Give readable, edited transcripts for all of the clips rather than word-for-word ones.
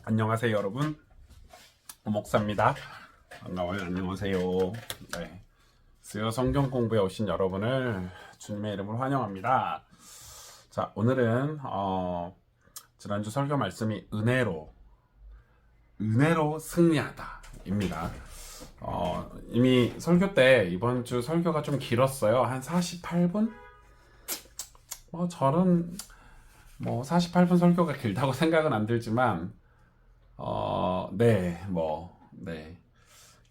안녕하세요 여러분, 목사입니다. 반가워요. 안녕하세요. 네, 수요 성경 공부에 오신 여러분을 주님의 이름으로 환영합니다. 자, 오늘은 지난주 설교 말씀이 은혜로 승리하다 입니다. 이미 설교 때 이번 주 설교가 좀 길었어요. 한 48분? 저는 48분 설교가 길다고 생각은 안 들지만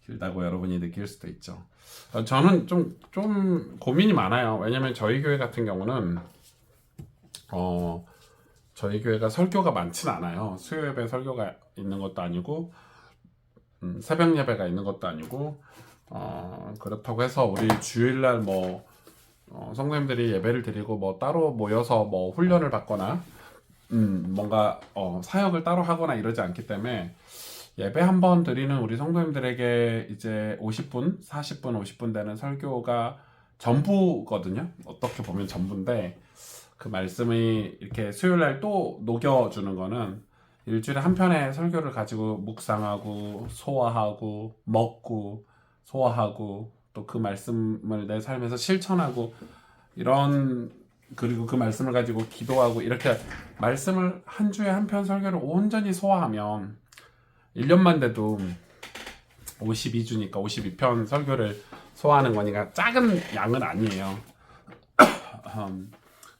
길다고 여러분이 느낄 수도 있죠. 저는 좀 고민이 많아요. 왜냐면 저희 교회 같은 경우는 저희 교회가 설교가 많진 않아요. 수요 예배 설교가 있는 것도 아니고 새벽 예배가 있는 것도 아니고 그렇다고 해서 우리 주일날 성도님들이 예배를 드리고 따로 모여서 훈련을 받거나 뭔가 사역을 따로 하거나 이러지 않기 때문에 예배 한 번 드리는 우리 성도님들에게 이제 50분, 40분, 50분 되는 설교가 전부거든요. 어떻게 보면 전부인데 그 말씀이 이렇게 수요일날 또 녹여주는 거는 일주일에 한 편의 설교를 가지고 묵상하고 소화하고 먹고 소화하고 또 그 말씀을 내 삶에서 실천하고 그리고 그 말씀을 가지고 기도하고 이렇게 말씀을 한 주에 한 편 설교를 온전히 소화하면 1년만 돼도 52주니까 52편 설교를 소화하는 거니까 작은 양은 아니에요.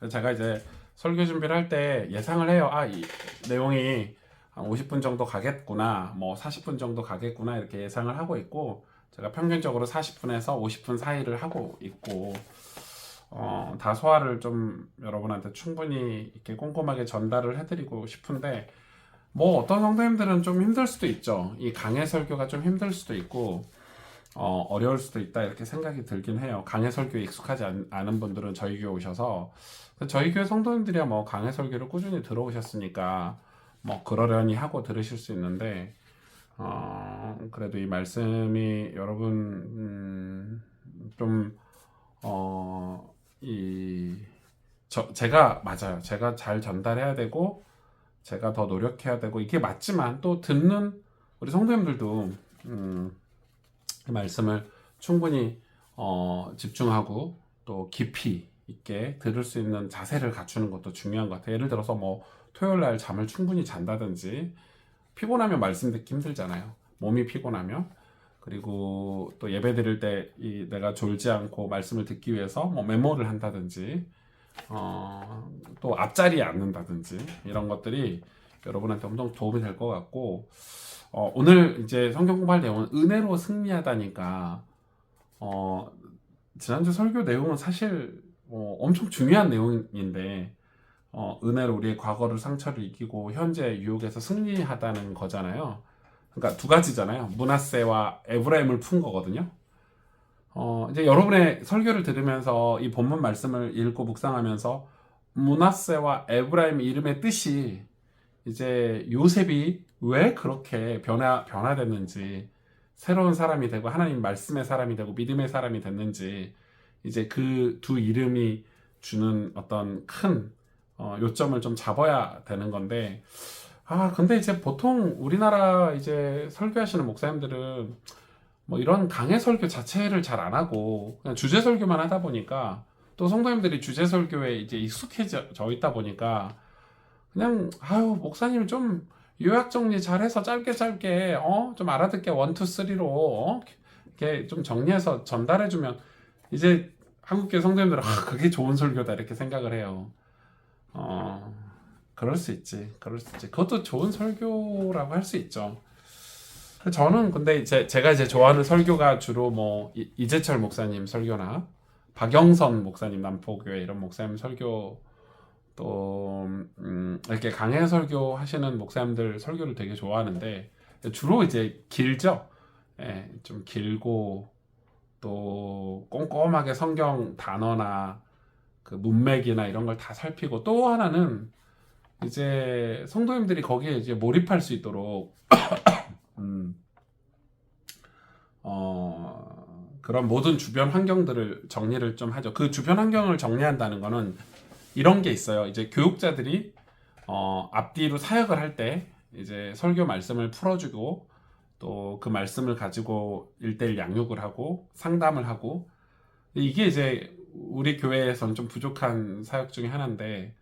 제가 이제 설교 준비를 할 때 예상을 해요. 이 내용이 한 50분 정도 가겠구나, 40분 정도 가겠구나 이렇게 예상을 하고 있고, 제가 평균적으로 40분에서 50분 사이를 하고 있고, 다 소화를 좀 여러분한테 충분히 이렇게 꼼꼼하게 전달을 해드리고 싶은데, 어떤 성도님들은 좀 힘들 수도 있죠. 이 강해 설교가 좀 힘들 수도 있고 어려울 수도 있다 이렇게 생각이 들긴 해요. 강해 설교에 익숙하지 않은 분들은 저희 교회 오셔서, 저희 교회 성도님들이야 강해 설교를 꾸준히 들어오셨으니까 그러려니 하고 들으실 수 있는데, 그래도 이 말씀이 여러분 제가 맞아요. 제가 잘 전달해야 되고 제가 더 노력해야 되고 이게 맞지만, 또 듣는 우리 성도님들도 그 말씀을 충분히 집중하고 또 깊이 있게 들을 수 있는 자세를 갖추는 것도 중요한 것 같아요. 예를 들어서 토요일 날 잠을 충분히 잔다든지, 피곤하면 말씀 듣기 힘들잖아요. 몸이 피곤하면. 그리고 또 예배 드릴 때 내가 졸지 않고 말씀을 듣기 위해서 메모를 한다든지, 또 앞자리에 앉는다든지 이런 것들이 여러분한테 엄청 도움이 될 것 같고, 오늘 이제 성경 공부할 내용은 은혜로 승리하다니까, 지난주 설교 내용은 사실 엄청 중요한 내용인데, 은혜로 우리의 과거를 상처를 이기고 현재 유혹에서 승리하다는 거잖아요. 그러니까 두 가지잖아요. 므낫세와 에브라임을 푼 거거든요. 이제 여러분의 설교를 들으면서 이 본문 말씀을 읽고 묵상하면서 므낫세와 에브라임 이름의 뜻이 이제 요셉이 왜 그렇게 변화됐는지, 새로운 사람이 되고 하나님 말씀의 사람이 되고 믿음의 사람이 됐는지, 이제 그 두 이름이 주는 어떤 큰 요점을 좀 잡아야 되는 건데, 근데 이제 보통 우리나라 이제 설교하시는 목사님들은 이런 강해 설교 자체를 잘 안 하고 그냥 주제 설교만 하다 보니까, 또 성도님들이 주제 설교에 이제 익숙해져 있다 보니까 그냥 목사님 좀 요약 정리 잘해서 짧게 좀 알아듣게 1, 2, 3로 이렇게 좀 정리해서 전달해주면 이제 한국교회 성도님들은 그게 좋은 설교다 이렇게 생각을 해요. 그럴 수 있지. 그것도 좋은 설교라고 할 수 있죠. 저는 근데 제가 이제 좋아하는 설교가 주로 이재철 목사님 설교나 박영선 목사님 남포교회 이런 목사님 설교, 또 이렇게 강해 설교 하시는 목사님들 설교를 되게 좋아하는데, 주로 이제 길죠. 예, 좀 길고 또 꼼꼼하게 성경 단어나 그 문맥이나 이런 걸 다 살피고, 또 하나는 이제 성도님들이 거기에 이제 몰입할 수 있도록 그런 모든 주변 환경들을 정리를 좀 하죠. 그 주변 환경을 정리한다는 거는 이런 게 있어요. 이제 교육자들이 앞뒤로 사역을 할 때 이제 설교 말씀을 풀어주고 또 그 말씀을 가지고 1대1 양육을 하고 상담을 하고 이게 이제 우리 교회에서는 좀 부족한 사역 중에 하나인데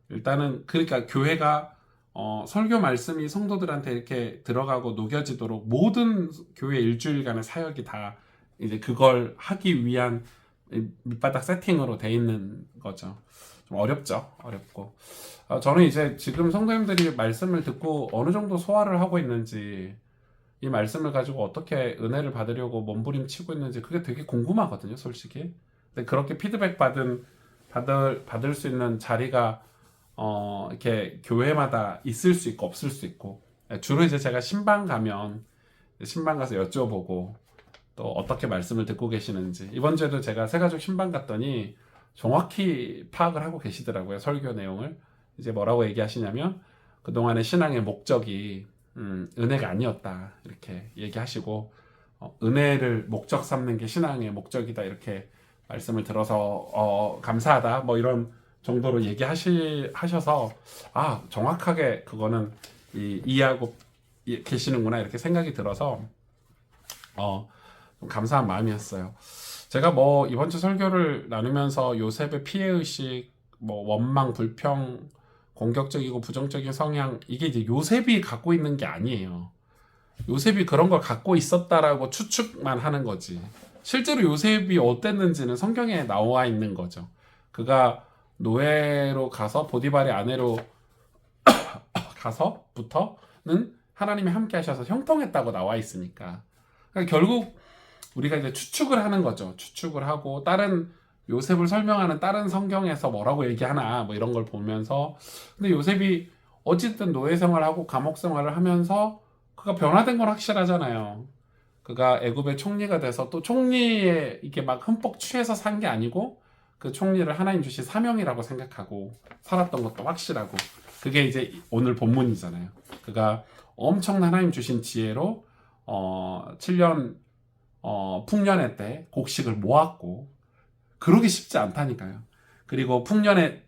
일단은 그러니까 교회가 설교 말씀이 성도들한테 이렇게 들어가고 녹여지도록 모든 교회 일주일간의 사역이 다 이제 그걸 하기 위한 밑바닥 세팅으로 돼 있는 거죠. 좀 어렵죠. 어렵고 저는 이제 지금 성도님들이 말씀을 듣고 어느 정도 소화를 하고 있는지 이 말씀을 가지고 어떻게 은혜를 받으려고 몸부림치고 있는지 그게 되게 궁금하거든요, 솔직히. 근데 그렇게 피드백 받을 수 있는 자리가 이렇게 교회마다 있을 수 있고 없을 수 있고 주로 이제 제가 신방 가면 신방 가서 여쭤보고 또 어떻게 말씀을 듣고 계시는지 이번 주에도 제가 새가족 신방 갔더니 정확히 파악을 하고 계시더라고요. 설교 내용을 이제 뭐라고 얘기하시냐면 그동안의 신앙의 목적이 은혜가 아니었다 이렇게 얘기하시고 은혜를 목적 삼는 게 신앙의 목적이다 이렇게 말씀을 들어서 감사하다 뭐 이런 정도로 얘기하셔서 정확하게 그거는 이해하고 계시는구나 이렇게 생각이 들어서 좀 감사한 마음이었어요. 제가 뭐 이번 주 설교를 나누면서 요셉의 피해의식, 뭐 원망, 불평, 공격적이고 부정적인 성향 이게 이제 요셉이 갖고 있는 게 아니에요. 요셉이 그런 걸 갖고 있었다라고 추측만 하는 거지. 실제로 요셉이 어땠는지는 성경에 나와 있는 거죠. 그가 노예로 가서 보디발의 아내로 가서부터는 하나님이 함께 하셔서 형통했다고 나와 있으니까. 그러니까 결국 우리가 이제 추측을 하는 거죠. 추측을 하고 다른 요셉을 설명하는 다른 성경에서 뭐라고 얘기하나 뭐 이런 걸 보면서 근데 요셉이 어쨌든 노예 생활하고 감옥 생활을 하면서 그가 변화된 건 확실하잖아요. 그가 애굽의 총리가 돼서 또 총리에 이렇게 막 흠뻑 취해서 산 게 아니고 그 총리를 하나님 주신 사명이라고 생각하고 살았던 것도 확실하고 그게 이제 오늘 본문이잖아요. 그가 엄청난 하나님 주신 지혜로 7년 풍년회 때 곡식을 모았고 그러기 쉽지 않다니까요. 그리고 흉년회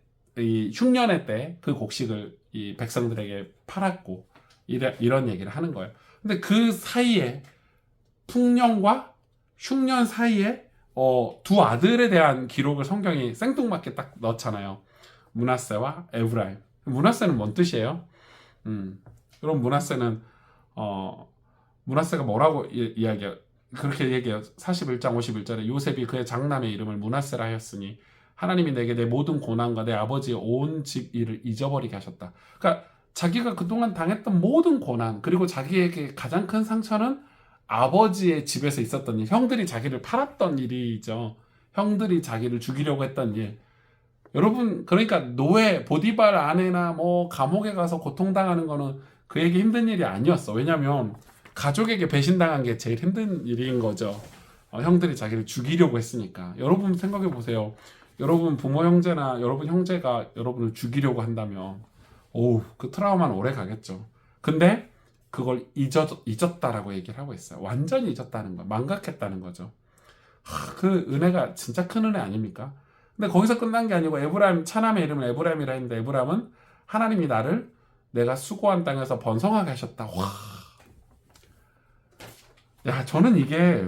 때 그 곡식을 이 백성들에게 팔았고 이런 얘기를 하는 거예요. 근데 그 사이에 풍년과 흉년 사이에 두 아들에 대한 기록을 성경이 생뚱맞게 딱 넣잖아요. 므낫세와 에브라임. 므낫세는 뭔 뜻이에요? 그럼 므낫세는 므낫세가 뭐라고 이야기해요? 그렇게 얘기해요. 41장 51절에 요셉이 그의 장남의 이름을 므낫세라 하였으니 하나님이 내게 내 모든 고난과 내 아버지의 온 집 일을 잊어버리게 하셨다. 그러니까 자기가 그동안 당했던 모든 고난 그리고 자기에게 가장 큰 상처는 아버지의 집에서 있었던 일, 형들이 자기를 팔았던 일이죠. 형들이 자기를 죽이려고 했던 일. 여러분 그러니까 노예, 보디발 아내나 뭐 감옥에 가서 고통당하는 거는 그에게 힘든 일이 아니었어. 왜냐면 가족에게 배신당한 게 제일 힘든 일인 거죠. 형들이 자기를 죽이려고 했으니까. 여러분 생각해 보세요. 여러분 부모 형제나 여러분 형제가 여러분을 죽이려고 한다면 그 트라우마는 오래 가겠죠. 근데 그걸 잊었다라고 얘기를 하고 있어요. 완전히 잊었다는 거, 망각했다는 거죠. 그 은혜가 진짜 큰 은혜 아닙니까? 근데 거기서 끝난 게 아니고 에브라임 차남의 이름을 에브라임이라 했는데 에브라임은 하나님이 나를 내가 수고한 땅에서 번성하게 하셨다. 와. 야, 저는 이게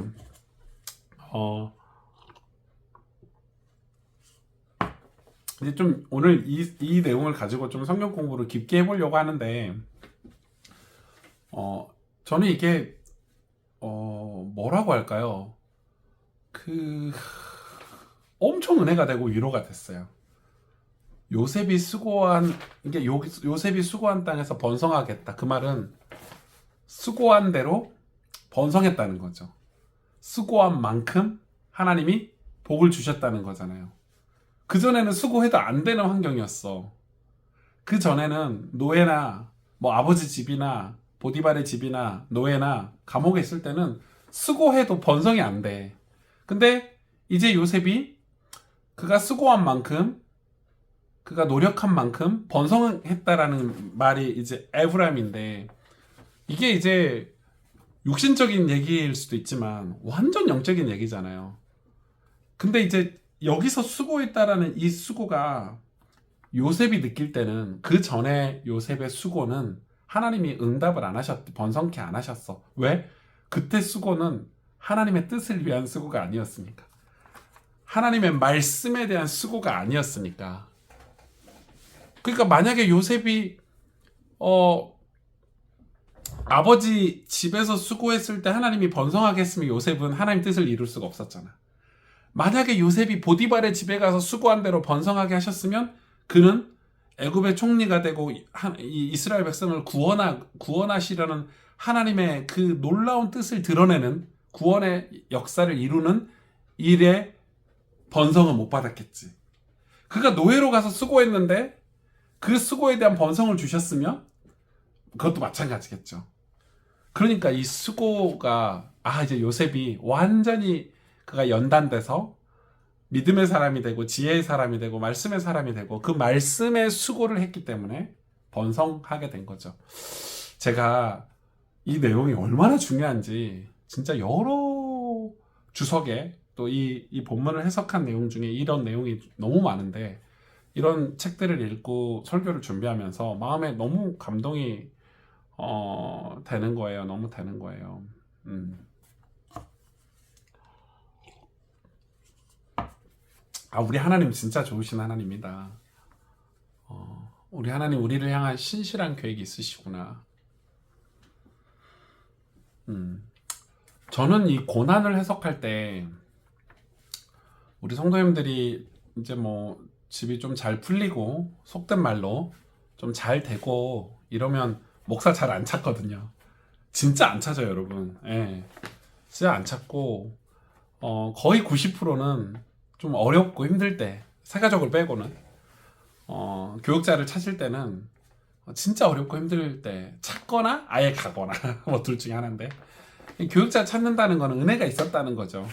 이제 좀 오늘 이 내용을 가지고 좀 성경 공부를 깊게 해보려고 하는데 저는 이게 뭐라고 할까요? 엄청 은혜가 되고 위로가 됐어요. 요셉이 수고한 땅에서 번성하겠다. 그 말은 수고한 대로 번성했다는 거죠. 수고한 만큼 하나님이 복을 주셨다는 거잖아요. 그전에는 수고해도 안 되는 환경이었어. 그전에는 노예나 뭐 아버지 집이나 보디발의 집이나 노예나 감옥에 있을 때는 수고해도 번성이 안 돼. 근데 이제 요셉이 그가 수고한 만큼 그가 노력한 만큼 번성했다라는 말이 이제 에브라임인데 이게 이제 육신적인 얘기일 수도 있지만 완전 영적인 얘기잖아요. 근데 이제 여기서 수고했다라는 이 수고가 요셉이 느낄 때는 그 전에 요셉의 수고는 하나님이 응답을 안 하셨, 번성케 안 하셨어. 왜? 그때 수고는 하나님의 뜻을 위한 수고가 아니었으니까. 하나님의 말씀에 대한 수고가 아니었으니까. 그러니까 만약에 요셉이 아버지 집에서 수고했을 때 하나님이 번성하게 했으면 요셉은 하나님 뜻을 이룰 수가 없었잖아. 만약에 요셉이 보디발의 집에 가서 수고한 대로 번성하게 하셨으면 그는 애굽의 총리가 되고 이 이스라엘 백성을 구원하시려는 하나님의 그 놀라운 뜻을 드러내는 구원의 역사를 이루는 일에 번성은 못 받았겠지. 그가 노예로 가서 수고했는데 그 수고에 대한 번성을 주셨으면 그것도 마찬가지겠죠. 그러니까 이 수고가 이제 요셉이 완전히 그가 연단돼서 믿음의 사람이 되고 지혜의 사람이 되고 말씀의 사람이 되고 그 말씀의 수고를 했기 때문에 번성하게 된 거죠. 제가 이 내용이 얼마나 중요한지 진짜 여러 주석에 또 이 본문을 해석한 내용 중에 이런 내용이 너무 많은데 이런 책들을 읽고 설교를 준비하면서 마음에 너무 감동이 되는 거예요. 너무 되는 거예요. 우리 하나님 진짜 좋으신 하나님이다. 우리 하나님 우리를 향한 신실한 계획이 있으시구나. 저는 이 고난을 해석할 때 우리 성도님들이 이제 뭐 집이 좀 잘 풀리고 속된 말로 좀 잘 되고 이러면 목사 잘 안 찾거든요. 진짜 안 찾아요, 여러분. 예. 진짜 안 찾고 거의 90%는 좀 어렵고 힘들 때, 세가족을 빼고는 교육자를 찾을 때는 진짜 어렵고 힘들 때 찾거나 아예 가거나 뭐 둘 중에 하나인데 교육자 찾는다는 거는 은혜가 있었다는 거죠.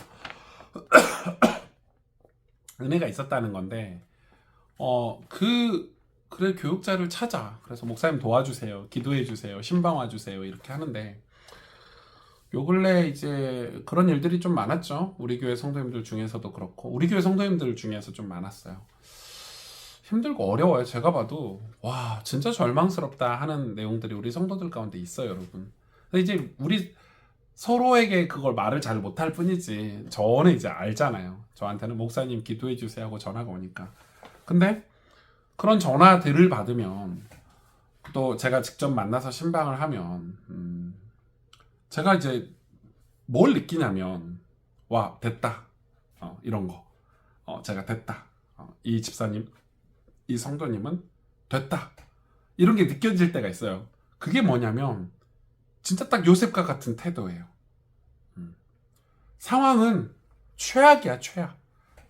은혜가 있었다는 건데 그래 교육자를 찾아. 그래서 목사님 도와주세요, 기도해 주세요, 신방 와주세요 이렇게 하는데 요 근래 이제 그런 일들이 좀 많았죠. 우리 교회 성도님들 중에서도 그렇고 우리 교회 성도님들 중에서 좀 많았어요. 힘들고 어려워요. 제가 봐도 와 진짜 절망스럽다 하는 내용들이 우리 성도들 가운데 있어요, 여러분. 근데 이제 우리 서로에게 그걸 말을 잘 못할 뿐이지 저는 이제 알잖아요. 저한테는 목사님 기도해 주세요 하고 전화가 오니까. 근데 그런 전화들을 받으면 또 제가 직접 만나서 신방을 하면 제가 이제 뭘 느끼냐면 와 됐다 이런 거 제가 됐다 이 집사님 이 성도님은 됐다 이런 게 느껴질 때가 있어요. 그게 뭐냐면 진짜 딱 요셉과 같은 태도예요. 상황은 최악이야, 최악.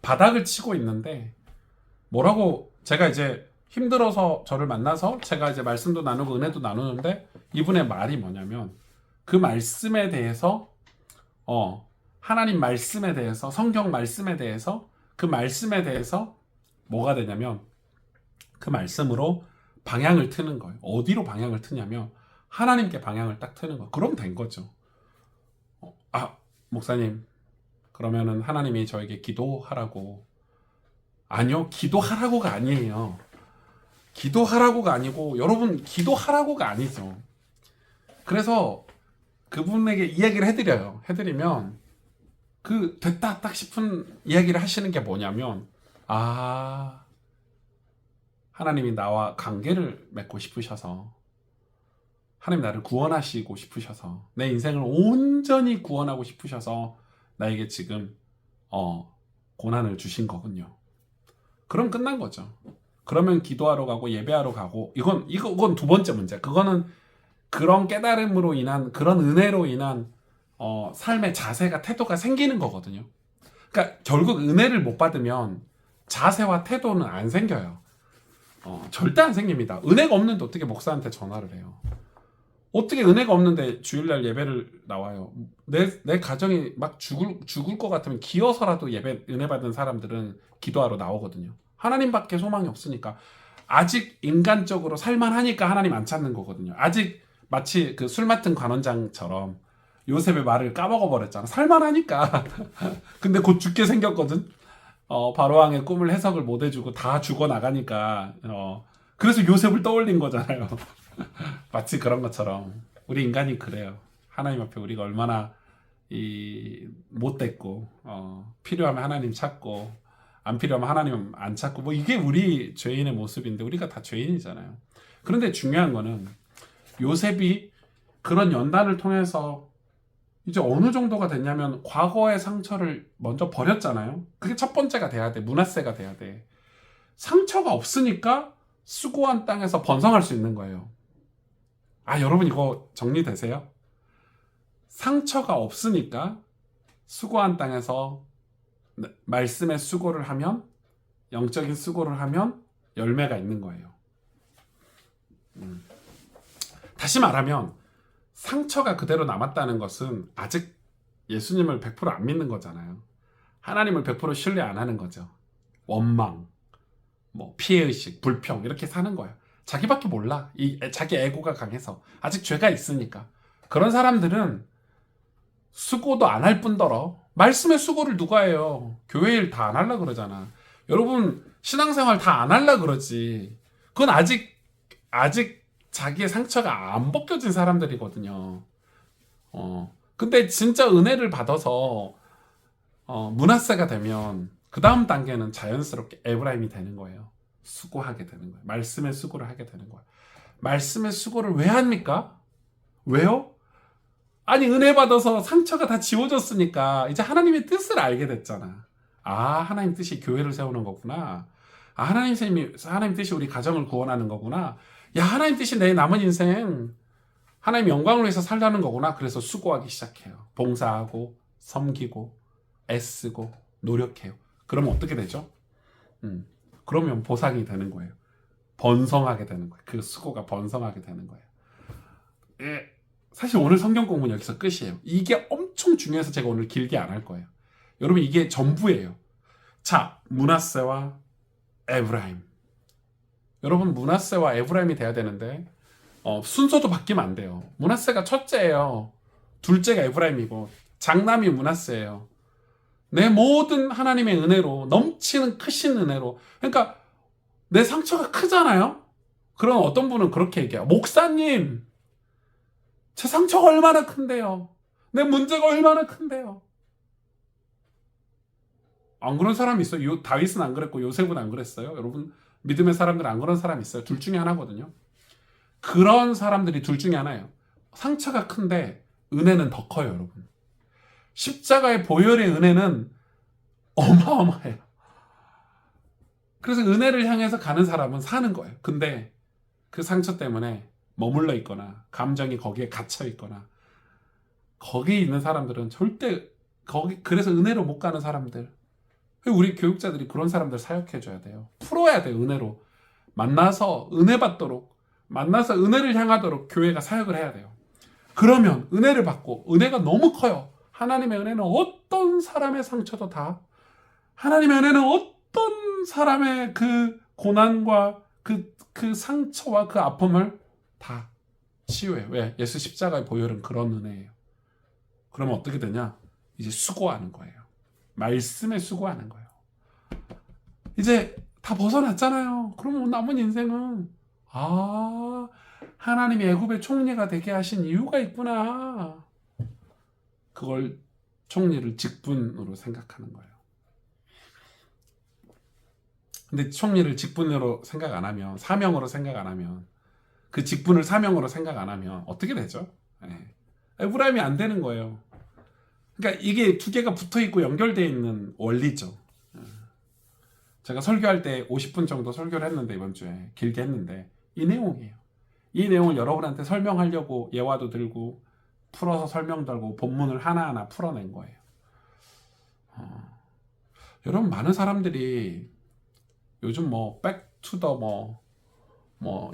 바닥을 치고 있는데 뭐라고 제가 이제 힘들어서 저를 만나서 제가 이제 말씀도 나누고 은혜도 나누는데 이분의 말이 뭐냐면 그 말씀에 대해서 하나님 말씀에 대해서 성경 말씀에 대해서 그 말씀에 대해서 뭐가 되냐면 그 말씀으로 방향을 트는 거예요. 어디로 방향을 트냐면 하나님께 방향을 딱 트는 거예요. 그럼 된 거죠. 목사님 그러면은 하나님이 저에게 기도하라고. 아니요, 기도하라고가 아니에요. 기도하라고가 아니고 여러분 기도하라고가 아니죠. 그래서 그분에게 이야기를 해드리면 그 됐다 딱 싶은 이야기를 하시는 게 뭐냐면 하나님이 나와 관계를 맺고 싶으셔서 하나님 나를 구원하시고 싶으셔서 내 인생을 온전히 구원하고 싶으셔서 나에게 지금 고난을 주신 거군요. 그럼 끝난 거죠. 그러면 기도하러 가고 예배하러 가고 이건 두 번째 문제. 그거는 그런 깨달음으로 인한 그런 은혜로 인한 삶의 자세가 태도가 생기는 거거든요. 그러니까 결국 은혜를 못 받으면 자세와 태도는 안 생겨요. 절대 안 생깁니다. 은혜가 없는데 어떻게 목사한테 전화를 해요? 어떻게 은혜가 없는데 주일날 예배를 나와요? 내 가정이 막 죽을 것 같으면 기어서라도 은혜 받은 사람들은 기도하러 나오거든요. 하나님밖에 소망이 없으니까. 아직 인간적으로 살만하니까 하나님 안 찾는 거거든요. 아직 마치 그 술 맡은 관원장처럼 요셉의 말을 까먹어 버렸잖아. 살만하니까. 근데 곧 죽게 생겼거든. 바로왕의 꿈을 해석을 못 해주고 다 죽어 나가니까. 그래서 요셉을 떠올린 거잖아요. 마치 그런 것처럼 우리 인간이 그래요. 하나님 앞에 우리가 얼마나 이 못됐고 필요하면 하나님 찾고 안 필요하면 하나님 안 찾고 뭐 이게 우리 죄인의 모습인데 우리가 다 죄인이잖아요. 그런데 중요한 거는 요셉이 그런 연단을 통해서 이제 어느 정도가 됐냐면 과거의 상처를 먼저 버렸잖아요. 그게 첫 번째가 돼야 돼. 므낫세가 돼야 돼. 상처가 없으니까 수고한 땅에서 번성할 수 있는 거예요. 아, 여러분 이거 정리되세요? 상처가 없으니까 수고한 땅에서 말씀의 수고를 하면, 영적인 수고를 하면 열매가 있는 거예요. 다시 말하면 상처가 그대로 남았다는 것은 아직 예수님을 100%안 믿는 거잖아요. 하나님을 100% 신뢰 안 하는 거죠. 원망, 뭐 피해의식, 불평 이렇게 사는 거예요. 자기밖에 몰라. 자기 에고가 강해서 아직 죄가 있으니까. 그런 사람들은 수고도 안 할 뿐더러 말씀의 수고를 누가 해요? 교회 일 다 안 하려고 그러잖아. 여러분 신앙생활 다 안 하려고 그러지. 그건 아직 자기의 상처가 안 벗겨진 사람들이거든요. 근데 진짜 은혜를 받아서 므낫세가 되면 그 다음 단계는 자연스럽게 에브라임이 되는 거예요. 수고하게 되는 거예요. 말씀의 수고를 하게 되는 거예요. 말씀의 수고를 왜 합니까? 왜요? 아니 은혜 받아서 상처가 다 지워졌으니까 이제 하나님의 뜻을 알게 됐잖아. 아, 하나님 뜻이 교회를 세우는 거구나. 아, 하나님 뜻이 우리 가정을 구원하는 거구나. 야, 하나님 뜻이 내 남은 인생 하나님 영광을 위해서 살라는 거구나. 그래서 수고하기 시작해요. 봉사하고 섬기고 애쓰고 노력해요. 그러면 어떻게 되죠? 그러면 보상이 되는 거예요. 번성하게 되는 거예요. 그 수고가 번성하게 되는 거예요. 사실 오늘 성경 공부는 여기서 끝이에요. 이게 엄청 중요해서 제가 오늘 길게 안 할 거예요. 여러분 이게 전부예요. 자, 므낫세와 에브라임. 여러분 므낫세와 에브라임이 돼야 되는데 순서도 바뀌면 안 돼요. 므낫세가 첫째예요. 둘째가 에브라임이고 장남이 므낫세예요. 내 모든 하나님의 은혜로 넘치는 크신 은혜로 그러니까 내 상처가 크잖아요. 그럼 어떤 분은 그렇게 얘기해요. 목사님 제 상처가 얼마나 큰데요. 내 문제가 얼마나 큰데요. 안 그런 사람이 있어요. 다윗은 안 그랬고 요셉은 안 그랬어요. 여러분 믿음의 사람들은 안 그런 사람이 있어요. 둘 중에 하나거든요. 그런 사람들이 둘 중에 하나예요. 상처가 큰데 은혜는 더 커요. 여러분 십자가의 보혈의 은혜는 어마어마해요. 그래서 은혜를 향해서 가는 사람은 사는 거예요. 근데 그 상처 때문에 머물러 있거나 감정이 거기에 갇혀 있거나 거기에 있는 사람들은 절대 그래서 은혜로 못 가는 사람들, 우리 교육자들이 그런 사람들 사역해 줘야 돼요. 풀어야 돼요. 은혜로 만나서 은혜 받도록, 만나서 은혜를 향하도록 교회가 사역을 해야 돼요. 그러면 은혜를 받고 은혜가 너무 커요. 하나님의 은혜는 어떤 사람의 상처도 다, 하나님의 은혜는 어떤 사람의 그 고난과 그 상처와 그 아픔을 다 치유해. 왜? 예수 십자가의 보혈은 그런 은혜예요. 그러면 어떻게 되냐? 이제 수고하는 거예요. 말씀에 수고하는 거예요. 이제 다 벗어났잖아요. 그러면 남은 인생은 하나님이 애굽의 총리가 되게 하신 이유가 있구나. 그걸 총리를 직분으로 생각하는 거예요. 근데 총리를 직분으로 생각 안 하면, 사명으로 생각 안 하면, 그 직분을 사명으로 생각 안 하면 어떻게 되죠? 에브라임이 안 되는 거예요. 그러니까 이게 두 개가 붙어 있고 연결되어 있는 원리죠. 제가 설교할 때 50분 정도 설교를 했는데 이번 주에 길게 했는데 이 내용이에요. 이 내용을 여러분한테 설명하려고 예화도 들고 풀어서 설명도 하고 본문을 하나하나 풀어낸 거예요. 여러분 많은 사람들이 요즘 뭐 백투더 뭐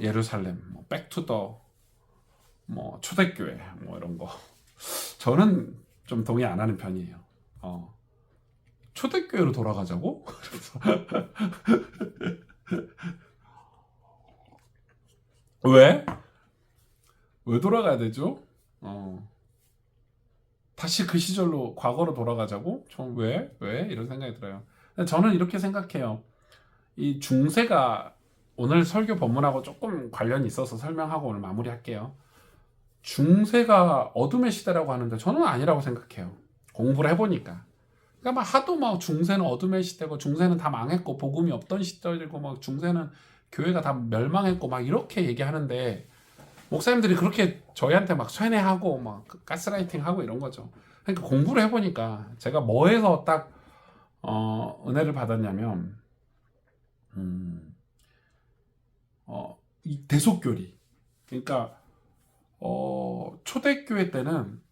예루살렘, 뭐 백투더 뭐 초대교회 뭐 이런 거 저는 좀 동의 안 하는 편이에요. 초대교회로 돌아가자고? 왜? 왜 돌아가야 되죠? 다시 그 시절로 과거로 돌아가자고? 왜? 이런 생각이 들어요. 저는 이렇게 생각해요. 이 중세가 오늘 설교 본문하고 조금 관련이 있어서 설명하고 오늘 마무리할게요. 중세가 어둠의 시대라고 하는데 저는 아니라고 생각해요. 공부를 해보니까. 그러니까 막 하도 막 중세는 어둠의 시대고 중세는 다 망했고 복음이 없던 시절이고 막 중세는 교회가 다 멸망했고 막 이렇게 얘기하는데 목사님들이 그렇게 저희한테 막 쇠뇌하고 막 가스라이팅하고 이런 거죠. 그러니까 공부를 해보니까 제가 뭐에서 딱 은혜를 받았냐면 이 대속교리. 그러니까 초대교회 때는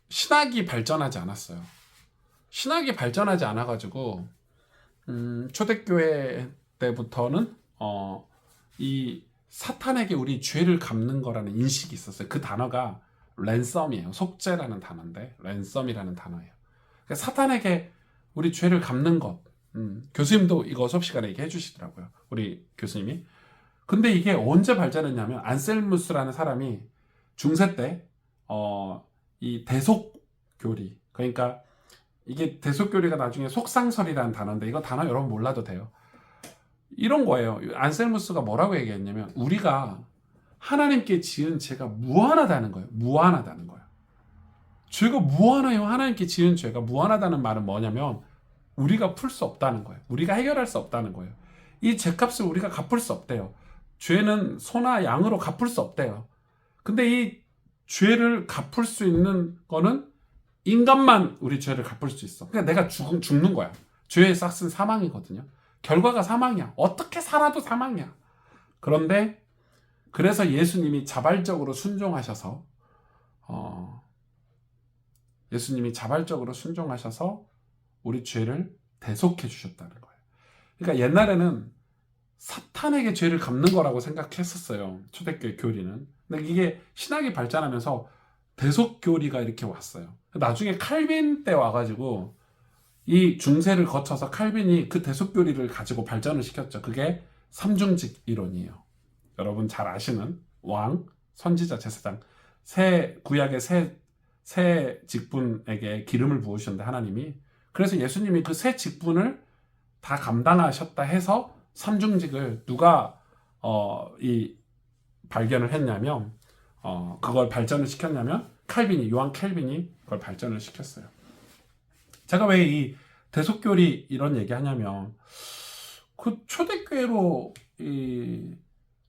신학이 발전하지 않았어요. 신학이 발전하지 않아가지고 초대교회 때부터는 이 사탄에게 우리 죄를 갚는 거라는 인식이 있었어요. 그 단어가 랜섬이에요. 속죄라는 단어인데 랜섬이라는 단어예요. 그러니까 사탄에게 우리 죄를 갚는 것. 교수님도 이거 수업 시간에 얘기해 주시더라고요. 우리 교수님이. 근데 이게 언제 발전했냐면 안셀무스라는 사람이 중세 때 이 대속교리, 그러니까 이게 대속교리가 나중에 속상설이라는 단어인데 이거 단어 여러분 몰라도 돼요. 이런 거예요. 안셀무스가 뭐라고 얘기했냐면 우리가 하나님께 지은 죄가 무한하다는 거예요. 무한하다는 거예요. 죄가 무한해요. 하나님께 지은 죄가 무한하다는 말은 뭐냐면 우리가 풀 수 없다는 거예요. 우리가 해결할 수 없다는 거예요. 이 죄값을 우리가 갚을 수 없대요. 죄는 소나 양으로 갚을 수 없대요. 근데 이 죄를 갚을 수 있는 거는 인간만 우리 죄를 갚을 수 있어. 그러니까 내가 죽는 거야. 죄의 싹은 사망이거든요. 결과가 사망이야. 어떻게 살아도 사망이야. 그런데 그래서 예수님이 자발적으로 순종하셔서 우리 죄를 대속해 주셨다는 거예요. 그러니까 옛날에는 사탄에게 죄를 갚는 거라고 생각했었어요. 초대교회 교리는. 근데 이게 신학이 발전하면서 대속교리가 이렇게 왔어요. 나중에 칼빈 때 와가지고 이 중세를 거쳐서 칼빈이 그 대속교리를 가지고 발전을 시켰죠. 그게 삼중직 이론이에요. 여러분 잘 아시는 왕, 선지자, 제사장, 구약의 세 직분에게 기름을 부으셨는데 하나님이, 그래서 예수님이 그 세 직분을 다 감당하셨다 해서 삼중직을 누가 발견을 했냐면 그걸 발전을 시켰냐면 요한 칼빈이 그걸 발전을 시켰어요. 제가 왜 이 대속교리 이런 얘기 하냐면 그 초대교회로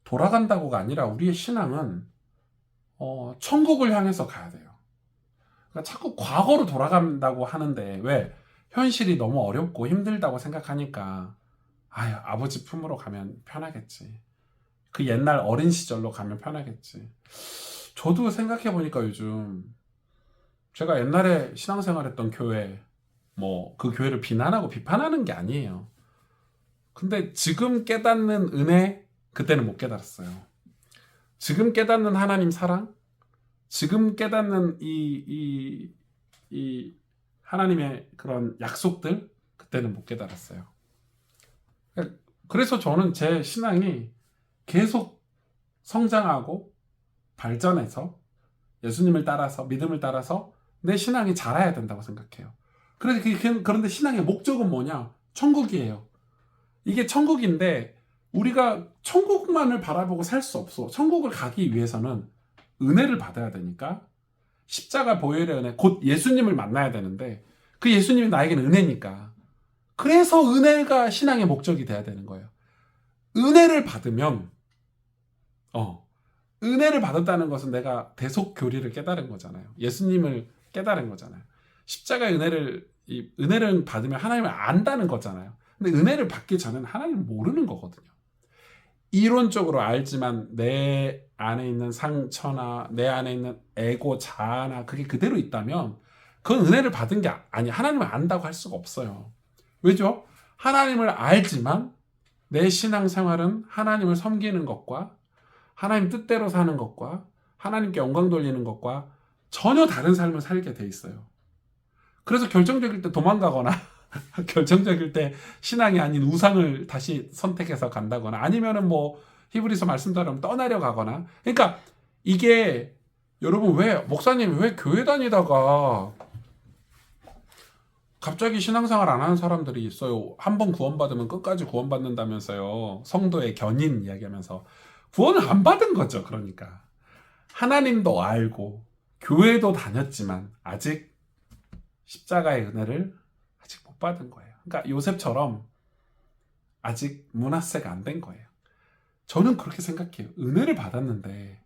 돌아간다고가 아니라 우리의 신앙은 천국을 향해서 가야 돼요. 그러니까 자꾸 과거로 돌아간다고 하는데 왜? 현실이 너무 어렵고 힘들다고 생각하니까 아버지 품으로 가면 편하겠지. 그 옛날 어린 시절로 가면 편하겠지. 저도 생각해보니까 요즘 제가 옛날에 신앙생활했던 교회 그 교회를 비난하고 비판하는 게 아니에요. 근데 지금 깨닫는 은혜 그때는 못 깨달았어요. 지금 깨닫는 하나님 사랑, 지금 깨닫는 이 하나님의 그런 약속들 그때는 못 깨달았어요. 그래서 저는 제 신앙이 계속 성장하고 발전해서 예수님을 따라서 믿음을 따라서 내 신앙이 자라야 된다고 생각해요. 그런데 신앙의 목적은 뭐냐? 천국이에요. 이게 천국인데 우리가 천국만을 바라보고 살 수 없어. 천국을 가기 위해서는 은혜를 받아야 되니까 십자가 보혈의 은혜, 곧 예수님을 만나야 되는데 그 예수님이 나에게는 은혜니까. 그래서 은혜가 신앙의 목적이 돼야 되는 거예요. 은혜를 받으면 은혜를 받았다는 것은 내가 대속교리를 깨달은 거잖아요. 예수님을 깨달은 거잖아요. 십자가의 은혜를 받으면 하나님을 안다는 거잖아요. 근데 은혜를 받기 전에는 하나님을 모르는 거거든요. 이론적으로 알지만 내 안에 있는 상처나 내 안에 있는 에고, 자아나 그게 그대로 있다면 그건 은혜를 받은 게 아니야. 하나님을 안다고 할 수가 없어요. 왜죠? 하나님을 알지만 내 신앙생활은 하나님을 섬기는 것과 하나님 뜻대로 사는 것과 하나님께 영광 돌리는 것과 전혀 다른 삶을 살게 돼 있어요. 그래서 결정적일 때 도망가거나 결정적일 때 신앙이 아닌 우상을 다시 선택해서 간다거나 아니면은 히브리서 말씀대로 떠나려 가거나. 그러니까 이게 여러분 목사님 왜 교회 다니다가 갑자기 신앙생활 안 하는 사람들이 있어요. 한 번 구원받으면 끝까지 구원받는다면서요. 성도의 견인 이야기하면서 구원을 안 받은 거죠. 그러니까 하나님도 알고 교회도 다녔지만 아직 십자가의 은혜를 아직 못 받은 거예요. 그러니까 요셉처럼 아직 문화세가 안 된 거예요. 저는 그렇게 생각해요. 은혜를 받았는데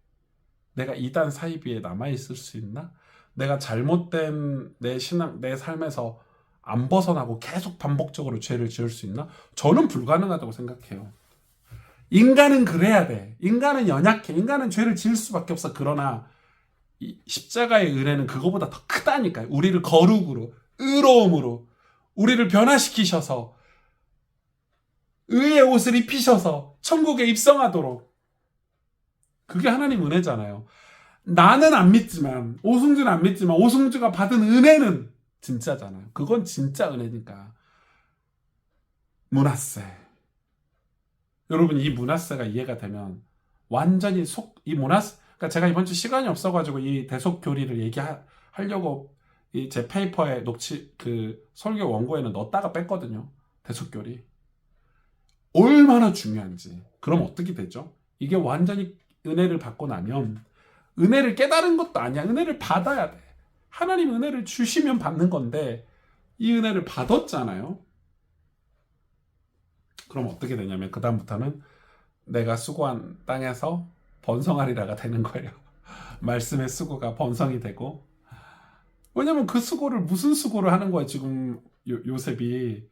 내가 이단 사이비에 남아있을 수 있나? 내가 잘못된 내 신앙, 내 삶에서 안 벗어나고 계속 반복적으로 죄를 지을 수 있나? 저는 불가능하다고 생각해요. 인간은 그래야 돼. 인간은 연약해. 인간은 죄를 지을 수밖에 없어. 그러나 이 십자가의 은혜는 그거보다 더 크다니까요. 우리를 거룩으로, 의로움으로, 우리를 변화시키셔서 의의 옷을 입히셔서 천국에 입성하도록. 그게 하나님 은혜잖아요. 나는 안 믿지만, 오승주는 안 믿지만 오승주가 받은 은혜는 진짜잖아요. 그건 진짜 은혜니까. 문화세. 여러분, 이 문화세가 이해가 되면 완전히 이 문화세, 그러니까 제가 이번 주 시간이 없어가지고 이 대속교리를 얘기하려고 제 페이퍼에 설교 원고에는 넣었다가 뺐거든요. 대속교리. 얼마나 중요한지. 그럼 어떻게 되죠? 이게 완전히 은혜를 받고 나면 은혜를 깨달은 것도 아니야. 은혜를 받아야 돼. 하나님 은혜를 주시면 받는 건데 이 은혜를 받았잖아요. 그럼 어떻게 되냐면 그 다음부터는 내가 수고한 땅에서 번성하리라가 되는 거예요. 말씀의 수고가 번성이 되고, 왜냐면 그 수고를 무슨 수고를 하는 거예요. 지금 요셉이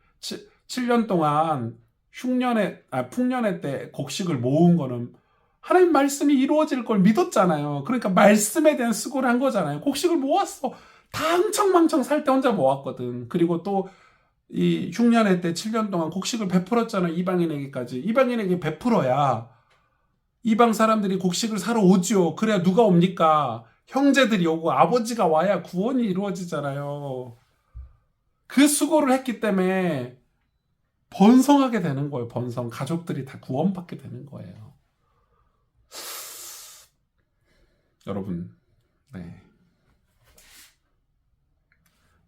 7년 동안 풍년의 때 곡식을 모은 거는 하나님 말씀이 이루어질 걸 믿었잖아요. 그러니까 말씀에 대한 수고를 한 거잖아요. 곡식을 모았어. 다 흥청망청 살 때 혼자 모았거든. 그리고 또 이 흉년의 때 7년 동안 곡식을 베풀었잖아요. 이방인에게까지. 이방인에게 베풀어야 이방 사람들이 곡식을 사러 오지요. 그래야 누가 옵니까? 형제들이 오고 아버지가 와야 구원이 이루어지잖아요. 그 수고를 했기 때문에 번성하게 되는 거예요. 번성. 가족들이 다 구원받게 되는 거예요. 여러분, 네.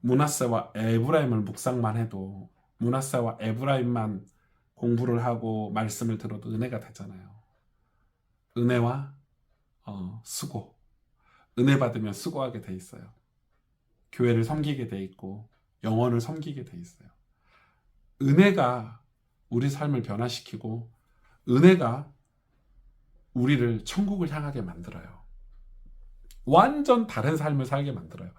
므낫세와 에브라임을 묵상만 해도, 므낫세와 에브라임만 공부를 하고 말씀을 들어도 은혜가 되잖아요. 은혜와 수고. 은혜 받으면 수고하게 돼 있어요. 교회를 섬기게 돼 있고 영혼을 섬기게 돼 있어요. 은혜가 우리 삶을 변화시키고 은혜가 우리를 천국을 향하게 만들어요. 완전 다른 삶을 살게 만들어요.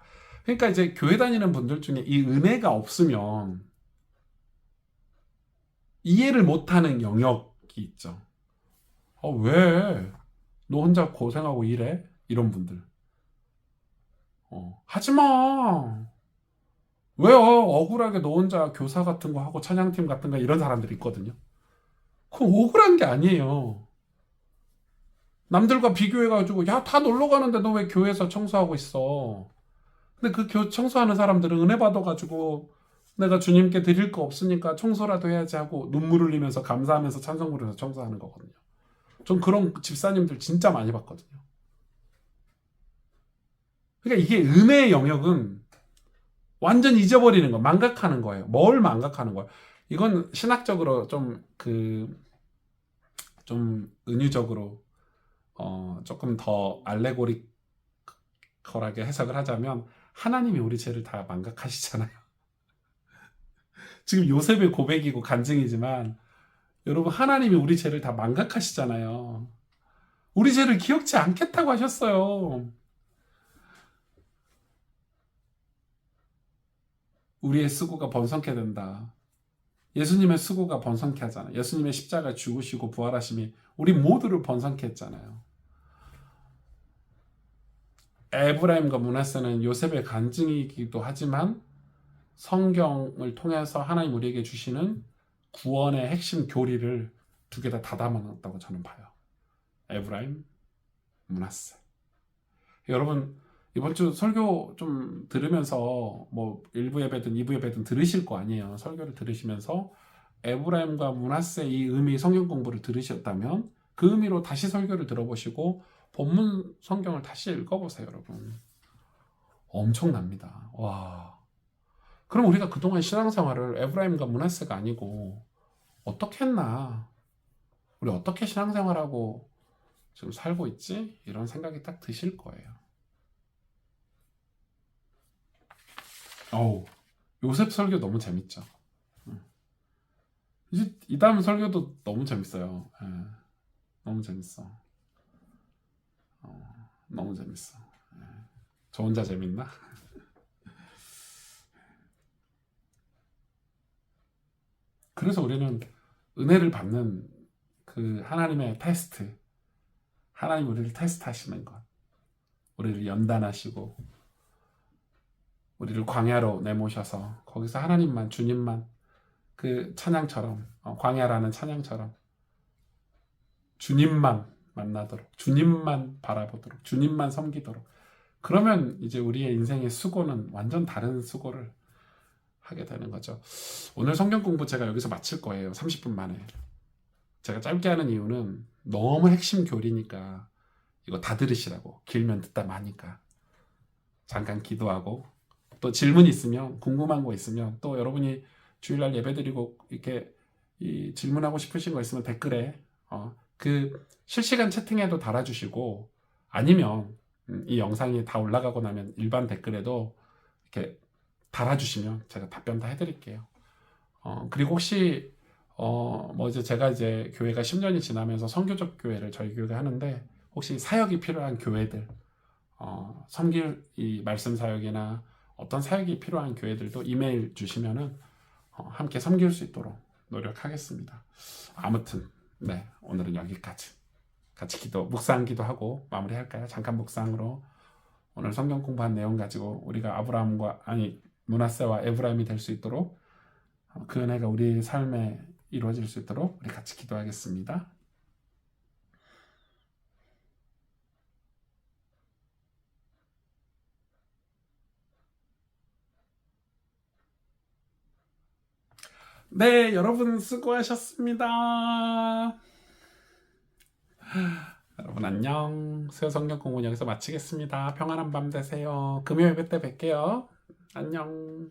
그러니까 이제 교회 다니는 분들 중에 이 은혜가 없으면 이해를 못하는 영역이 있죠. 왜? 너 혼자 고생하고 일해? 이런 분들. 하지마. 왜요? 억울하게 너 혼자 교사 같은 거 하고 찬양팀 같은 거 이런 사람들이 있거든요. 그건 억울한 게 아니에요. 남들과 비교해가지고 야, 다 놀러 가는데 너 왜 교회에서 청소하고 있어? 근데 그 청소하는 사람들은 은혜 받아가지고 내가 주님께 드릴 거 없으니까 청소라도 해야지 하고 눈물 흘리면서 감사하면서 찬송 부르면서 청소하는 거거든요. 전 그런 집사님들 진짜 많이 봤거든요. 그러니까 이게 은혜의 영역은 완전 잊어버리는 거, 망각하는 거예요. 뭘 망각하는 거예요? 이건 신학적으로 좀 은유적으로 조금 더 알레고리컬하게 해석을 하자면 하나님이 우리 죄를 다 망각하시잖아요. 지금 요셉의 고백이고 간증이지만 여러분, 하나님이 우리 죄를 다 망각하시잖아요. 우리 죄를 기억지 않겠다고 하셨어요. 우리의 수고가 번성케 된다. 예수님의 수고가 번성케 하잖아요. 예수님의 십자가 죽으시고 부활하심이 우리 모두를 번성케 했잖아요. 에브라임과 므낫세는 요셉의 간증이기도 하지만 성경을 통해서 하나님 우리에게 주시는 구원의 핵심 교리를 두 개 다 담아놨다고 저는 봐요. 에브라임, 므낫세. 여러분, 이번 주 설교 좀 들으면서 뭐 1부 예배든 2부 예배든 들으실 거 아니에요. 설교를 들으시면서 에브라임과 므낫세 이 의미 성경 공부를 들으셨다면 그 의미로 다시 설교를 들어보시고 본문 성경을 다시 읽어보세요, 여러분. 엄청납니다. 와, 그럼 우리가 그동안 신앙생활을 에브라임과 므낫세가 아니고 어떻게 했나? 우리 어떻게 신앙생활하고 지금 살고 있지? 이런 생각이 딱 드실 거예요. 어우, 요셉 설교 너무 재밌죠. 이제 이 다음 설교도 너무 재밌어요. 예, 너무 재밌어. 너무 재밌어. 예. 저 혼자 재밌나? 그래서 우리는 은혜를 받는 그 하나님의 테스트, 하나님 우리를 테스트하시는 것, 우리를 연단하시고 우리를 광야로 내모셔서 거기서 하나님만, 주님만, 그 찬양처럼, 광야라는 찬양처럼 주님만 만나도록, 주님만 바라보도록, 주님만 섬기도록. 그러면 이제 우리의 인생의 수고는 완전 다른 수고를 하게 되는 거죠. 오늘 성경 공부 제가 여기서 마칠 거예요. 30분 만에. 제가 짧게 하는 이유는 너무 핵심 교리니까 이거 다 들으시라고. 길면 듣다 마니까. 잠깐 기도하고 또 질문 있으면, 궁금한 거 있으면, 또 여러분이 주일날 예배드리고 이렇게 질문하고 싶으신 거 있으면 댓글에 그 실시간 채팅에도 달아주시고, 아니면 이 영상이 다 올라가고 나면 일반 댓글에도 이렇게 달아주시면 제가 답변 다 해드릴게요. 그리고 혹시 뭐 이제 제가 이제 교회가 10년이 지나면서 선교적 교회를 저희 교회가 하는데, 혹시 사역이 필요한 교회들, 섬길 이 말씀 사역이나 어떤 사역이 필요한 교회들도 이메일 주시면은 함께 섬길 수 있도록 노력하겠습니다. 아무튼 네, 오늘은 여기까지. 같이 묵상 기도하고 마무리할까요? 잠깐 묵상으로 오늘 성경 공부한 내용 가지고 우리가 므낫세와 에브라임이 될 수 있도록, 그 은혜가 우리 삶에 이루어질 수 있도록 우리 같이 기도하겠습니다. 네, 여러분 수고하셨습니다. 여러분 안녕. 수요 성경 공부 여기서 마치겠습니다. 평안한 밤 되세요. 금요 예배 때 뵐게요. 안녕.